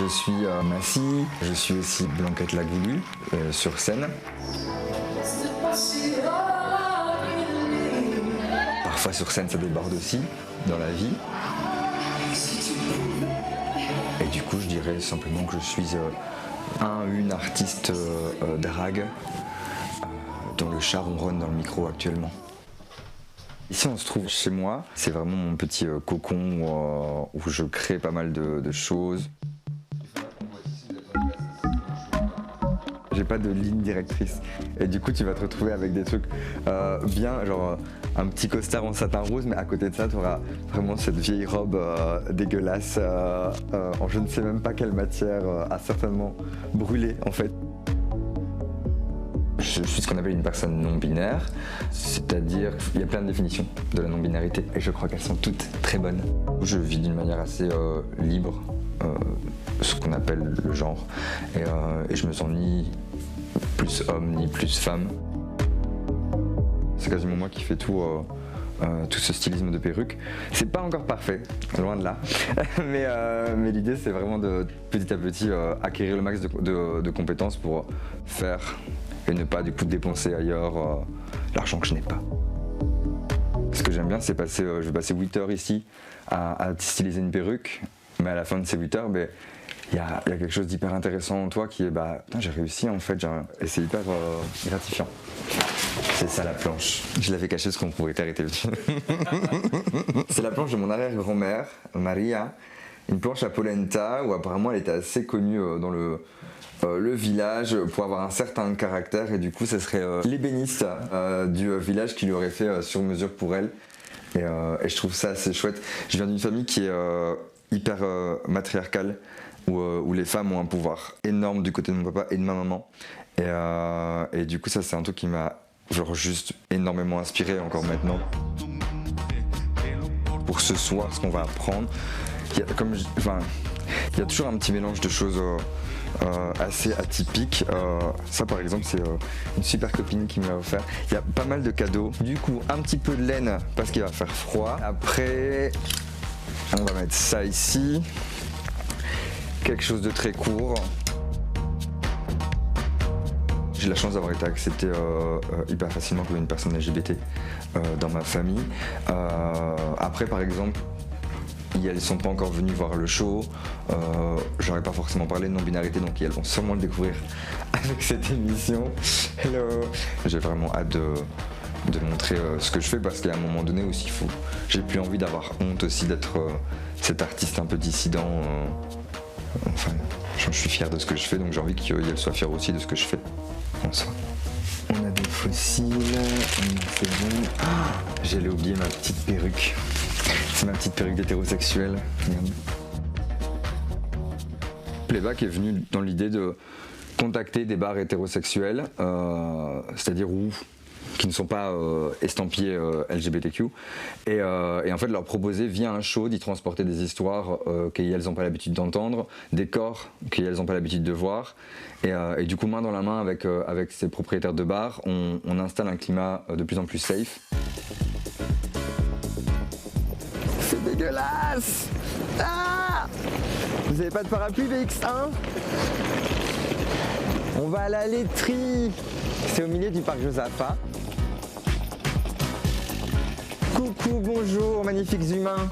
suis Massy, je suis aussi Blanquette Lagoulu sur scène. Parfois sur scène ça déborde aussi, dans la vie. Et du coup je dirais simplement que je suis une artiste drague dont le chat ronronne dans le micro actuellement. Ici on se trouve chez moi, c'est vraiment mon petit cocon où je crée pas mal de choses. J'ai pas de ligne directrice et du coup tu vas te retrouver avec des trucs bien, genre un petit costard en satin rose, mais à côté de ça tu auras vraiment cette vieille robe dégueulasse en je ne sais même pas quelle matière, a certainement brûlé en fait. Je suis ce qu'on appelle une personne non binaire, c'est-à-dire qu'il y a plein de définitions de la non-binarité et je crois qu'elles sont toutes très bonnes. Je vis d'une manière assez libre, ce qu'on appelle le genre, et je me sens ni plus homme ni plus femme. C'est quasiment moi qui fais tout ce stylisme de perruque. C'est pas encore parfait, loin de là, mais l'idée c'est vraiment de petit à petit acquérir le max de compétences pour faire et ne pas du coup dépenser ailleurs l'argent que je n'ai pas. Ce que j'aime bien c'est passer, je vais passer 8 heures ici à styliser une perruque, mais à la fin de ces 8 heures, il y a quelque chose d'hyper intéressant en toi qui est putain, j'ai réussi en fait, et c'est hyper gratifiant. C'est ça la planche. Je l'avais cachée parce que mon propriétaire était venu. C'est la planche de mon arrière-grand-mère, Maria, une planche à polenta où apparemment elle était assez connue dans le village pour avoir un certain caractère, et du coup ça serait l'ébéniste du village qui lui aurait fait sur mesure pour elle, et je trouve ça assez chouette. Je viens d'une famille qui est hyper matriarcale où les femmes ont un pouvoir énorme du côté de mon papa et de ma maman, et du coup ça c'est un truc qui m'a genre juste énormément inspiré encore maintenant. Pour ce soir, ce qu'on va apprendre, il y a toujours un petit mélange de choses assez atypiques. Ça par exemple c'est une super copine qui me l'a offert. Il y a pas mal de cadeaux. Du coup un petit peu de laine parce qu'il va faire froid. Après on va mettre ça ici. Quelque chose de très court. J'ai la chance d'avoir été accepté hyper facilement comme une personne LGBT dans ma famille. Après par exemple, elles ne sont pas encore venues voir le show, j'aurais pas forcément parlé de non-binarité, donc elles vont sûrement le découvrir avec cette émission. Hello. J'ai vraiment hâte de montrer ce que je fais, parce qu'à un moment donné aussi, j'ai plus envie d'avoir honte aussi d'être cet artiste un peu dissident. Enfin, je suis fier de ce que je fais, donc j'ai envie qu'elle soit fière aussi de ce que je fais en soi. On a des fossiles, c'est bon. J'allais oublier ma petite perruque. C'est ma petite perruque d'hétérosexuel. Playback est venu dans l'idée de contacter des bars hétérosexuels, c'est-à-dire qui ne sont pas estampillés LGBTQ, et en fait leur proposer via un show d'y transporter des histoires qu'elles n'ont pas l'habitude d'entendre, des corps qu'elles n'ont pas l'habitude de voir, et du coup main dans la main avec ces propriétaires de bars, on installe un climat de plus en plus safe. C'est dégueulasse! Ah! Vous avez pas de parapluie BX1? On va à la laiterie! C'est au milieu du parc Josaphat. Coucou, bonjour, magnifiques humains.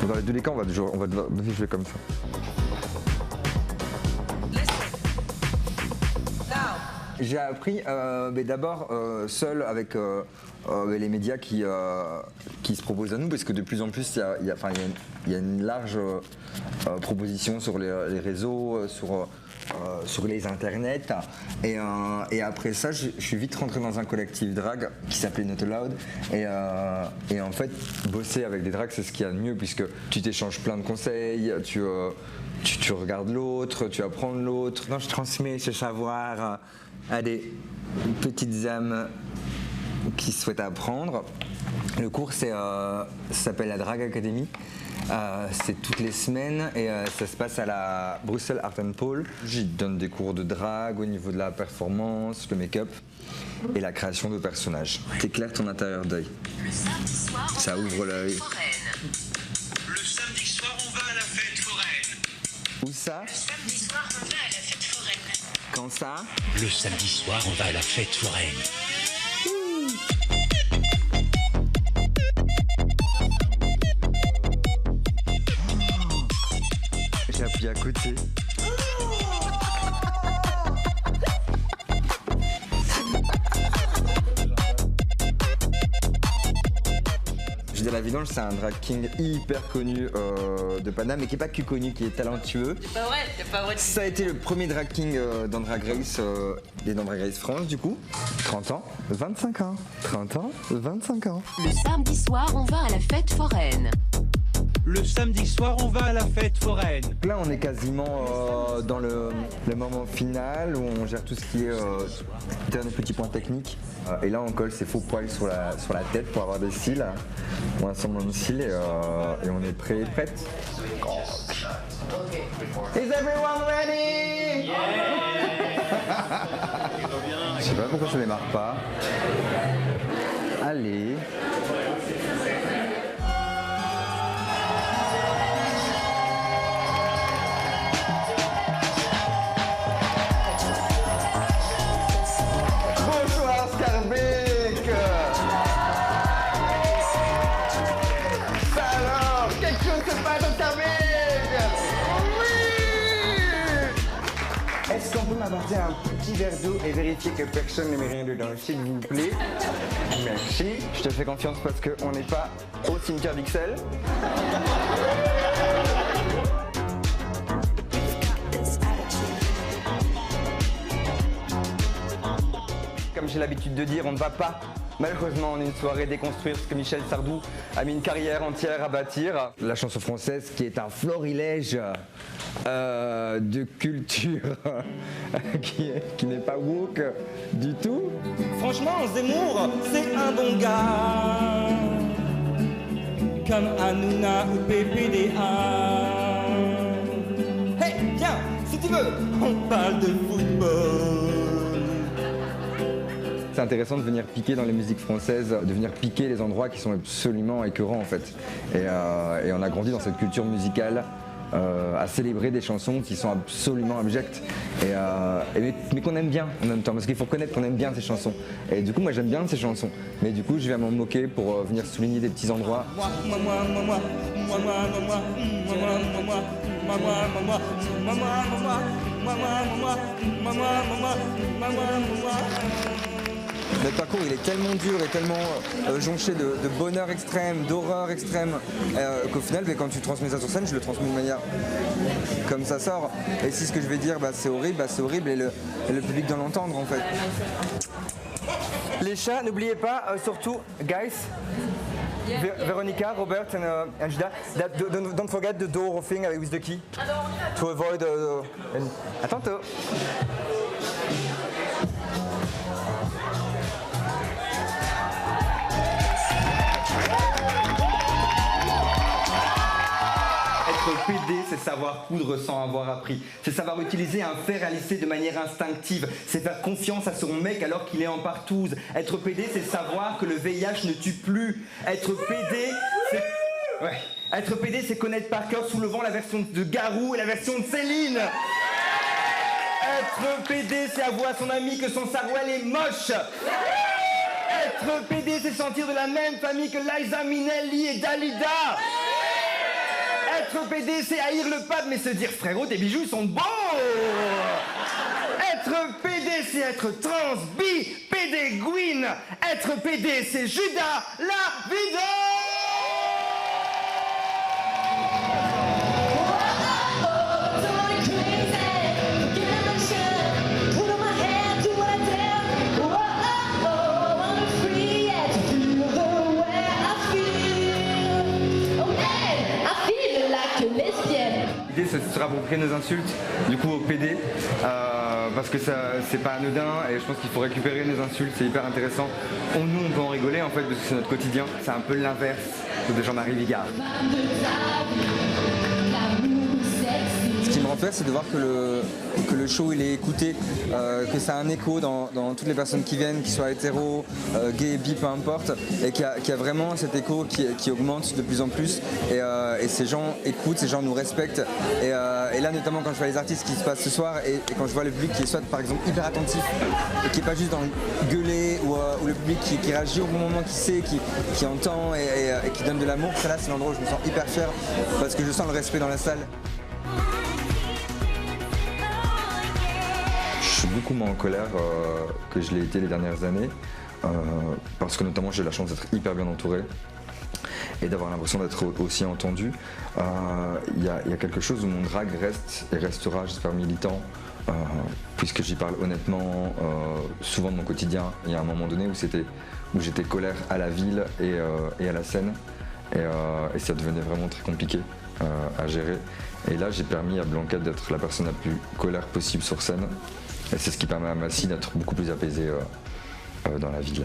Dans les deux les cas, on va devoir jouer comme ça. J'ai appris d'abord seul avec les médias qui se proposent à nous, parce que de plus en plus il y a une large proposition sur les réseaux, sur les internets, et après ça je suis vite rentré dans un collectif drag qui s'appelait Not Allowed, et en fait bosser avec des drags c'est ce qu'il y a de mieux, puisque tu t'échanges plein de conseils, tu regardes l'autre, tu apprends de l'autre. Non, je transmets ce savoir à des petites âmes qui souhaitent apprendre. Le cours ça s'appelle la Drag Academy. C'est toutes les semaines, et ça se passe à la Bruxelles Art and Pole. J'y donne des cours de drag au niveau de la performance, le make-up. et la création de personnages. T'éclaires ton intérieur d'œil. Ça ouvre l'œil. Le samedi soir, on va à la fête foraine. Où ça? Le samedi soir, on va à la fête foraine. Quand ça? Le samedi soir, on va à la fête foraine. J'ai appris à côté. Judas La Vidange, c'est un drag king hyper connu de Paname, mais qui est pas que connu, qui est talentueux. C'est pas vrai. Ça a été le premier drag king dans Drag Race et dans Drag Race France du coup. 30 ans, 25 ans. 30 ans, 25 ans. Le samedi soir, on va à la fête foraine. Le samedi soir, on va à la fête foraine. Là, on est quasiment dans le moment final où on gère tout ce qui est dernier petit point technique. Et là, on colle ses faux poils sur la tête pour avoir des cils. On assemble un cils et on est prêt et prête. Is everyone ready? Je sais pas pourquoi ça démarre pas. Allez. Bonsoir Scarbeck. Alors, quelque chose se passe dans Scarbeck. Oui. Est-ce qu'on peut m'apporter un petit verre d'eau et vérifier que personne ne met rien dedans, s'il vous plaît? Merci. Je te fais confiance parce qu'on n'est pas au cimetière d'Ixelles. Comme j'ai l'habitude de dire, on ne va pas, malheureusement, en une soirée déconstruire ce que Michel Sardou a mis une carrière entière à bâtir. La chanson française qui est un florilège de culture qui n'est pas woke du tout. Franchement, Zemmour, c'est un bon gars. Comme Hanouna ou PPDA. Hey, viens, si tu veux, on parle de football. C'est intéressant de venir piquer dans les musiques françaises, de venir piquer les endroits qui sont absolument écœurants en fait. Et on a grandi dans cette culture musicale à célébrer des chansons qui sont absolument abjectes mais qu'on aime bien en même temps, parce qu'il faut reconnaître qu'on aime bien ces chansons. Et du coup moi j'aime bien ces chansons, mais du coup je viens m'en moquer pour venir souligner des petits endroits. Notre parcours il est tellement dur et tellement jonché de bonheur extrême, d'horreur extrême, qu'au final quand tu transmets ça sur scène, je le transmets de manière comme ça sort. Et si ce que je vais dire c'est horrible, et le public doit l'entendre en fait. Les chats, n'oubliez pas, surtout, guys, Veronica, Robert and Judas, don't forget the door thing with the key to avoid. À tantôt. Être PD, c'est savoir coudre sans avoir appris. C'est savoir utiliser un fer à lisser de manière instinctive. C'est faire confiance à son mec alors qu'il est en partouze. Être PD, c'est savoir que le VIH ne tue plus. Être PD, c'est... Ouais. Être PD, c'est connaître par cœur sous le vent la version de Garou et la version de Céline. Être PD, c'est avouer à son ami que son sarouel est moche. Être PD, c'est sentir de la même famille que Liza Minnelli et Dalida. Être PD, c'est haïr le pape, mais se dire frérot, tes bijoux ils sont beaux. Être PD, c'est être trans, bi, PD, Gwyn. Être PD, c'est Judas La Vidange. L'idée ce sera pour créer nos insultes du coup au PD parce que ça c'est pas anodin et je pense qu'il faut récupérer nos insultes, c'est hyper intéressant. Nous on peut en rigoler en fait parce que c'est notre quotidien, c'est un peu l'inverse de Jean-Marie Vigard. Ce qui me rend fier, c'est de voir que le show il est écouté, que ça a un écho dans toutes les personnes qui viennent, qu'ils soient hétéros, gays, bi, peu importe, et qu'il y a vraiment cet écho qui augmente de plus en plus. Et ces gens écoutent, ces gens nous respectent. Et là, notamment quand je vois les artistes qui se passent ce soir et quand je vois le public qui est soit par exemple hyper attentif et qui est pas juste dans le gueuler ou le public qui réagit au bon moment, qui sait, qui entend et qui donne de l'amour, là c'est l'endroit où je me sens hyper fier parce que je sens le respect dans la salle. Je suis beaucoup moins en colère que je l'ai été les dernières années parce que notamment j'ai la chance d'être hyper bien entouré et d'avoir l'impression d'être aussi entendu. Il y a quelque chose où mon drag reste et restera, j'espère, militant, puisque j'y parle honnêtement, souvent de mon quotidien. Il y a un moment donné où j'étais colère à la ville et à la scène, et ça devenait vraiment très compliqué à gérer. Et là, j'ai permis à Blanquette d'être la personne la plus colère possible sur scène, et c'est ce qui permet à Massy d'être beaucoup plus apaisée dans la ville.